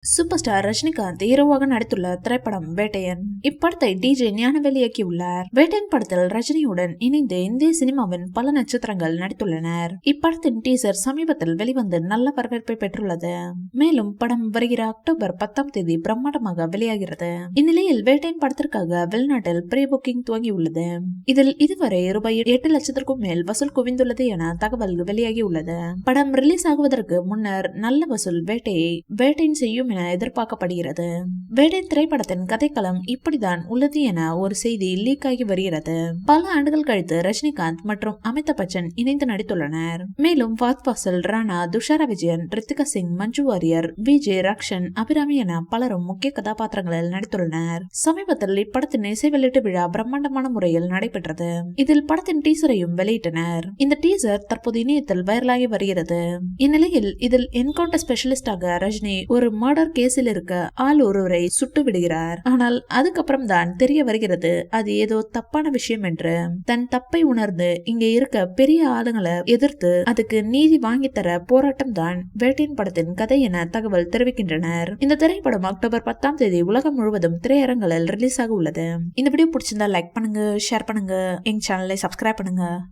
Super star Rajinikanth ஹீரோவாக நடித்துள்ள திரைப்படம் வேட்டையன். இப்படத்தை டிஜே ஞானவேல் இயக்கியுள்ளார். வேட்டையன் படத்தில் ரஜினியுடன் இணைந்து இந்திய சினிமாவின் பல நட்சத்திரங்கள் நடித்துள்ளனர். இப்படத்தின் டீசர் சமீபத்தில் வெளிவந்து நல்ல வரவேற்பை பெற்றுள்ளது. மேலும் படம் வருகிற அக்டோபர் 10 பிரம்மாண்டமாக வெளியாகிறது. இந்நிலையில் வேட்டையன் படத்திற்காக வெளிநாட்டில் ப்ரீ புக்கிங் துவங்கியுள்ளது. இதில் இதுவரை ரூபாய் 8 லட்சத்திற்கும் மேல் வசூல் குவிந்துள்ளது என தகவல் வெளியாகியுள்ளது. படம் ரிலீஸ் ஆகுவதற்கு முன்னர் நல்ல வசூல் வேட்டையன் செய்யும் என எதிர்பார்க்கப்படுகிறது. வேட்டையன் திரைப்படத்தின் கதைக்களம் இப்படிதான் உள்ளது என ஒரு செய்தி லீக் ஆகி வருகிறது. பல ஆண்டுகள் கழித்து ரஜினிகாந்த் மற்றும் அமிதாப் பச்சன் இணைந்து நடித்துள்ளனர். மேலும் ஃபாத் ஃபாசில், ராணா, துஷாரா விஜயன், ரித்திகா சிங், மஞ்சு வாரியர், விஜய், ரக்ஷன், அபிராமி என பலரும் முக்கிய கதாபாத்திரங்களில் நடித்துள்ளனர். சமீபத்தில் இப்படத்தின் இசை வெளியீட்டு விழா பிரம்மாண்டமான முறையில் நடைபெற்றது. இதில் படத்தின் டீசரையும் வெளியிட்டனர். இந்த டீசர் தற்போது இணையத்தில் வைரலாகி வருகிறது. இந்நிலையில் இதில் என்கவுண்டர் ஸ்பெஷலிஸ்டாக ரஜினி ஒரு மர்டர் கேஸில் இருக்க ஆள் ஒருவரை சுட்டு விடுகிறார். ஆனால் அதுக்கப்புறம் தான் தெரிய வருகிறது அது ஏதோ தப்பான விஷயம் என்று. தன் தப்பை உணர்ந்து இங்க இருக்க பெரிய ஆளுங்களை எதிர்த்து அதுக்கு நீதி வாங்கி தர போராட்டம் தான் வேட்டையன் படத்தின் கதை என தகவல் தெரிவிக்கின்றனர். இந்த திரைப்படம் அக்டோபர் 10 உலகம் முழுவதும் திரையரங்களில் ரிலீஸ் ஆக உள்ளது. இந்த வீடியோ பிடிச்சிருந்தா லைக் பண்ணுங்க, ஷேர் பண்ணுங்க, எங்க சேனலை சப்ஸ்கிரைப் பண்ணுங்க.